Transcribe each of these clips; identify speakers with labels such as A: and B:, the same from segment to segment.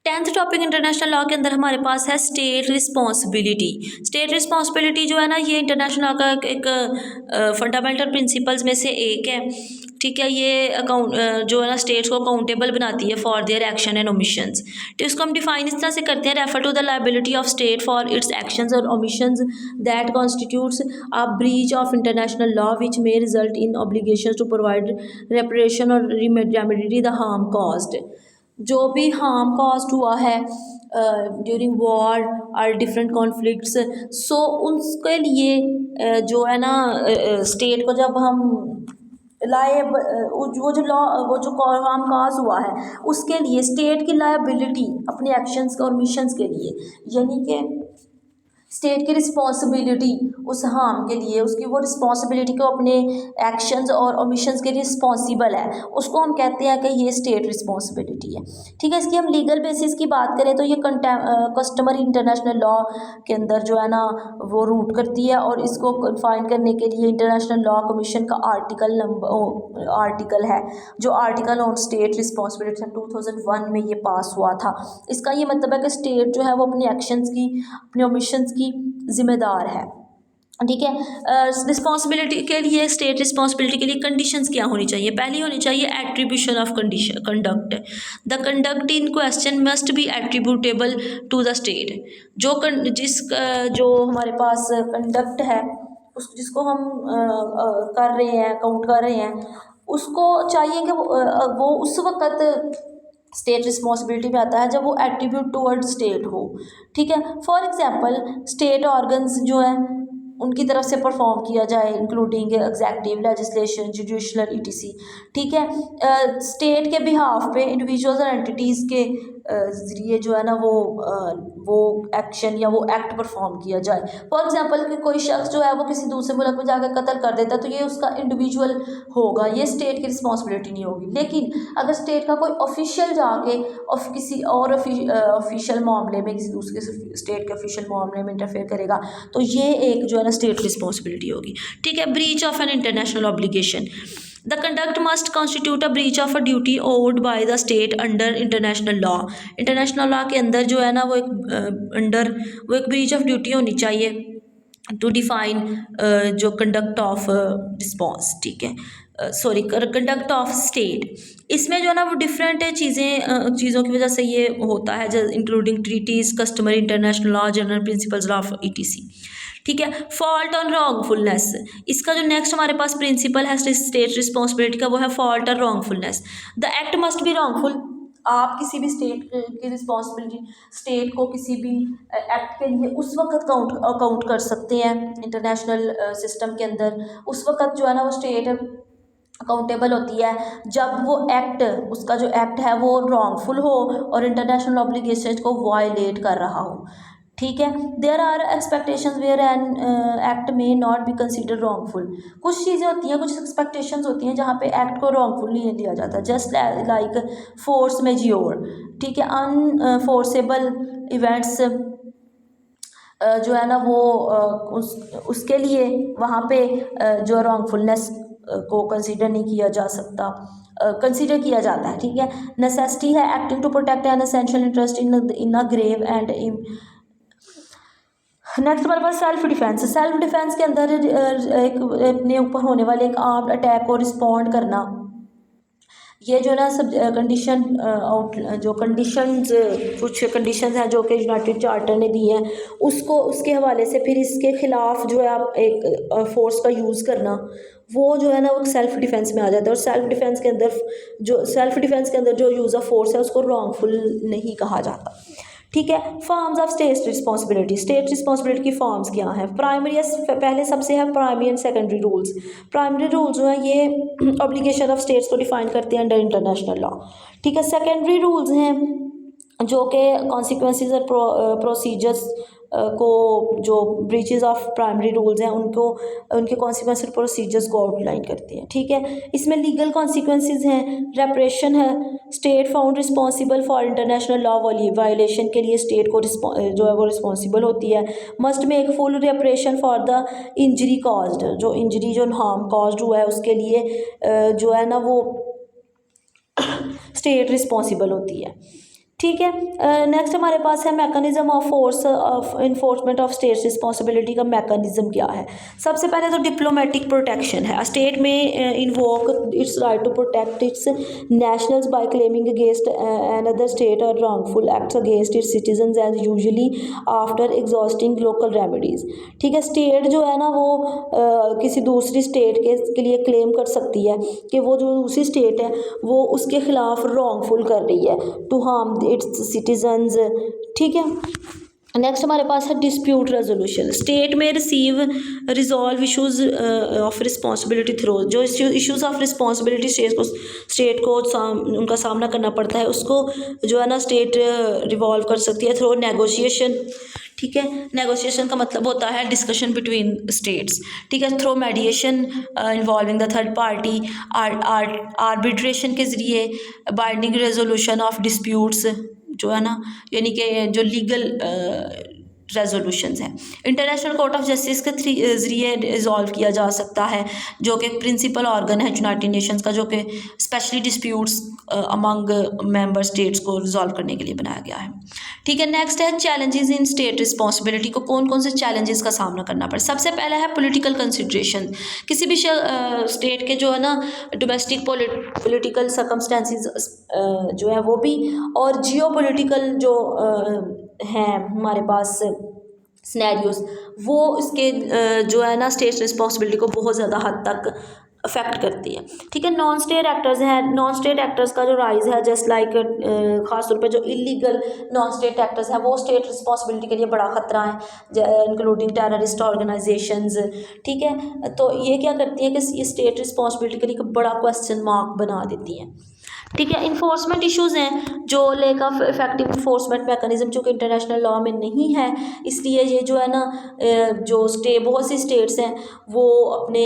A: 10th topic international law के अंदर हमारे पास है स्टेट रिस्पॉन्सिबिलिटी। स्टेट रिस्पॉन्सिबिलिटी जो है ना, ये इंटरनेशनल लॉ का एक फंडामेंटल प्रिंसिपल्स में से एक है। ठीक है, ये अकाउंट जो है ना स्टेट्स को अकाउंटेबल बनाती है for their action and omissions. तो इसको हम डिफाइन इस तरह से करते हैं, refer to the liability of state for its actions और omissions that constitutes a breach of international law which may result in obligations to provide reparation और रेमेडी द हार्म कॉज्ड। जो भी हार्म कॉस्ट हुआ है during war और different conflicts, so उसके लिए जो है ना स्टेट को जब हम वो जो हार्म कॉज हुआ है उसके लिए स्टेट की लायबिलिटी अपने एक्शंस और मिशंस के लिए, यानी कि स्टेट की रिस्पॉन्सिबिलिटी उस हार्म के लिए, उसकी वो रिस्पॉन्सिबिलिटी को अपने एक्शंस और ओमिशंस के लिए रिस्पॉन्सिबल है, उसको हम कहते हैं कि ये स्टेट रिस्पॉन्सिबिलिटी है। ठीक है, इसकी हम लीगल बेसिस की बात करें तो ये कस्टमरी इंटरनेशनल लॉ के अंदर जो है ना वो रूट करती है, और इसको कन्फाइन करने के लिए इंटरनेशनल लॉ कमीशन का आर्टिकल है जो आर्टिकल ऑन स्टेट रिस्पॉन्सिबिलिटी 2001 में ये पास हुआ था। इसका ये मतलब है कि स्टेट जो है वो अपने एक्शंस की, अपने ओमिशंस की जिम्मेदार है। ठीक है, रिस्पॉन्सिबिलिटी के लिए, स्टेट रिस्पॉन्सिबिलिटी के लिए कंडीशंस क्या होनी चाहिए? पहली होनी चाहिए attribution of conduct. The conduct in question must be attributable to the state. जो हमारे पास कंडक्ट है, जिसको हम कर रहे हैं, काउंट कर रहे हैं, उसको चाहिए कि वो उस वक्त स्टेट रिस्पॉन्सिबिलिटी में आता है जब वो एट्रीब्यूट टूवर्ड स्टेट हो। ठीक है, फॉर एग्जांपल स्टेट ऑर्गन्स जो हैं उनकी तरफ से परफॉर्म किया जाए, including executive, legislation, judicial ETC। ठीक है, स्टेट के बिहाफ पे इंडिविजुअल्स और एंटिटीज़ के ज़रिए जो है ना वो एक्शन या वो एक्ट परफॉर्म किया जाए। फॉर एग्जांपल कि कोई शख्स जो है वो किसी दूसरे मुल्क में जाकर कत्ल कर देता है तो ये उसका इंडिविजुअल होगा, ये स्टेट की रिस्पॉन्सिबिलिटी नहीं होगी। लेकिन अगर स्टेट का कोई ऑफिशियल जाके किसी और ऑफिशियल मामले में, किसी दूसरे स्टेट के ऑफिशियल मामले में इंटरफेयर करेगा तो ये एक जो है ना स्टेट रिस्पॉन्सिबिलिटी होगी। ठीक है, breach of an international obligation. The conduct must constitute a breach of a duty owed by the state under international law. International law के अंदर जो है ना वो एक ब्रीच ऑफ ड्यूटी होनी चाहिए टू डिफाइन जो कंडक्ट ऑफ रिस्पॉन्स। ठीक है, सॉरी, कंडक्ट ऑफ स्टेट। इसमें जो है ना वो डिफरेंट चीज़ों की वजह से ये होता है, including treaties, customary international law, general principles of ETC। ठीक है, फॉल्ट ऑन रॉन्गफुलनेस। इसका जो नेक्स्ट हमारे पास प्रिंसिपल है स्टेट रिस्पॉन्सिबिलिटी का, वो है फॉल्ट और wrongfulness. The act must be wrongful. आप किसी भी स्टेट की रिस्पॉन्सिबिलिटी, स्टेट को किसी भी एक्ट के लिए उस वक्त अकाउंट कर सकते हैं इंटरनेशनल सिस्टम के अंदर। उस वक्त जो है ना वो स्टेट अकाउंटेबल होती है जब वो एक्ट, उसका जो एक्ट है वो रॉन्गफुल हो और इंटरनेशनल ऑब्लिगेशंस को वायलेट कर रहा हो। ठीक है, there are expectations where an act may not be consider wrongful. कुछ चीज़ें होती हैं, कुछ एक्सपेक्टेशंस होती हैं जहाँ पे एक्ट को रॉन्गफुल नहीं लिया जाता, जस्ट लाइक फोर्स मेजोर। ठीक है, अनफोर्सेबल इवेंट्स जो है ना वो उसके लिए वहाँ पे जो रॉन्गफुलनेस को कंसीडर नहीं किया जा सकता, कंसीडर किया जाता है। ठीक है, नेसेसिटी है acting to protect an essential interest in a grave and next हमारे पास सेल्फ डिफेंस। सेल्फ डिफेंस के अंदर एक अपने ऊपर होने वाले एक आर्म्ड अटैक को रिस्पॉन्ड करना, ये जो ना सब कंडीशन जो कंडीशंस, कुछ कंडीशंस हैं जो कि यूनाइटेड चार्टर ने दी हैं, उसके हवाले से फिर इसके ख़िलाफ़ जो है आप एक फोर्स का यूज़ करना, वो जो है ना वो सेल्फ डिफेंस में आ जाता है। और सेल्फ डिफेंस के अंदर जो यूज़ ऑफ फोर्स है उसको रॉन्गफुल नहीं कहा जाता। ठीक है, forms of state responsibility. State responsibility की फॉर्म्स क्या हैं? प्राइमरी, पहले सबसे है primary and secondary rules. Primary rules जो है ये ऑब्लिगेशन ऑफ स्टेट्स को डिफाइन करते हैं अंडर इंटरनेशनल लॉ। ठीक है, सेकेंडरी रूल्स हैं जो कि कॉन्सिक्वेंसेस और प्रोसीजर्स को, जो ब्रीचेस ऑफ प्राइमरी रूल्स हैं उनके कॉन्सिक्वेंस और प्रोसीजर्स को आउटलाइन करते हैं। ठीक है, इसमें लीगल कॉन्सिक्वेंसेस हैं, रेपरेशन है, state found responsible for international law violation के लिए स्टेट को जो है वो रिस्पॉन्सिबल होती है। Must make full reparation for the injury caused, जो हार्म कॉज्ड हुआ है उसके लिए जो है ना वो स्टेट रिस्पॉन्सिबल होती है। ठीक है। नेक्स्ट हमारे पास है mechanism of force of enforcement of state responsibility का मैकेनिज्म क्या है। सबसे पहले तो डिप्लोमेटिक प्रोटेक्शन है। State may invoke its right to protect its nationals by claiming against another state और wrongful acts against its citizens as usually after exhausting local remedies. ठीक है, स्टेट जो है ना वो किसी दूसरी स्टेट के लिए क्लेम कर सकती है कि वो जो दूसरी स्टेट है वो उसके खिलाफ रॉन्गफुल कर रही है टू हार्म इट्स सिटीजन्स। ठीक है, नेक्स्ट हमारे पास है डिस्प्यूट रेजोल्यूशन। स्टेट में receive resolve issues of responsibility through, जो इश्यूज ऑफ रिस्पॉन्सिबिलिटी स्टेट को उनका सामना करना पड़ता है उसको जो है ना स्टेट रिवॉल्व कर सकती है थ्रू नेगोशिएशन। ठीक है, नेगोशिएशन का मतलब होता है डिस्कशन बिटवीन स्टेट्स। ठीक है, through मेडिएशन involving the third party, arbitration के ज़रिए, बाइंडिंग रेजोल्यूशन ऑफ डिस्प्यूट्स जो है ना, यानी कि जो लीगल रेजोल्यूशंस हैं। इंटरनेशनल कोर्ट ऑफ जस्टिस के ज़रिए रिजॉल्व किया जा सकता है, जो कि प्रिंसिपल ऑर्गन है यूनाइटेड नेशंस का, जो कि specially disputes among member states को रिजॉल्व करने के लिए बनाया गया है। ठीक है, नेक्स्ट है चैलेंजेस इन स्टेट रिस्पॉन्सिबिलिटी को कौन कौन से चैलेंजेस का सामना करना पड़े। सबसे पहला है पॉलिटिकल कंसिड्रेशन। किसी भी स्टेट के जो है ना डोमेस्टिक पॉलिटिकल सर्कमस्टेंसेस जो है वो भी, और जियो पॉलिटिकल जो हैं हमारे पास सिनेरियोस, वो इसके जो है ना स्टेट रिस्पॉन्सिबिलिटी को बहुत ज़्यादा हद तक अफेक्ट करती है। ठीक है, नॉन स्टेट एक्टर्स हैं। नॉन स्टेट एक्टर्स का जो राइज है जस्ट लाइक ख़ासतौर पर जो इलीगल नॉन स्टेट एक्टर्स हैं वो स्टेट रिस्पॉन्सिबिलिटी के लिए बड़ा ख़तरा है, इंक्लूडिंग टेररिस्ट ऑर्गेनाइजेशंस। ठीक है, तो ये क्या करती हैं कि ये स्टेट रिस्पॉन्सिबिलिटी के लिए एक बड़ा क्वेश्चन मार्क बना देती हैं। ठीक है, इन्फोर्समेंट इश्यूज़ हैं, जो lake of effective enforcement mechanism चूँकि इंटरनेशनल लॉ में नहीं है, इसलिए ये जो है ना जो बहुत सी स्टेट्स हैं वो अपने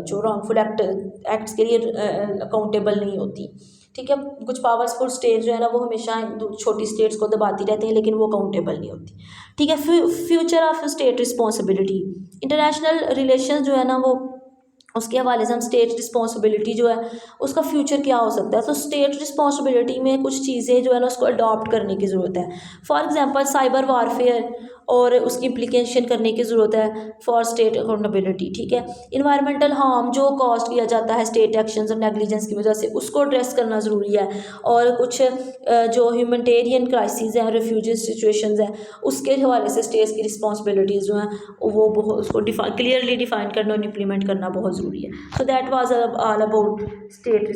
A: जो रॉन्गफुल एक्ट्स के लिए अकाउंटेबल नहीं होती। ठीक है, कुछ पावरफुल स्टेट जो है ना वो हमेशा छोटी स्टेट्स को दबाती रहती हैं, लेकिन वो अकाउंटेबल नहीं होती। ठीक है, future of state responsibility. International relation जो है ना वो उसके हवाले से हम स्टेट रिस्पॉन्सिबिलिटी जो है उसका फ्यूचर क्या हो सकता है। तो स्टेट रिस्पॉन्सिबिलिटी में कुछ चीज़ें जो है ना उसको अडॉप्ट करने की ज़रूरत है। फॉर एग्जांपल साइबर वारफेयर और उसकी इम्प्लीकेशन करने की ज़रूरत है फॉर स्टेट अकाउंटेबिलिटी। ठीक है, इन्वायरमेंटल हार्म जो कॉज किया जाता है स्टेट एक्शंस और नेग्लिजेंस की वजह से, उसको एड्रेस करना ज़रूरी है। और कुछ जो ह्यूमैनिटेरियन क्राइसिस हैं, रेफ्यूजी सिचुएशंस हैं, उसके हवाले से स्टेट्स की रिस्पॉन्सिबिलिटीज़ जो हैं वो बहुत उसको क्लियरली डिफाइन करना और इम्प्लीमेंट करना बहुत ज़रूरी है। So that was all about state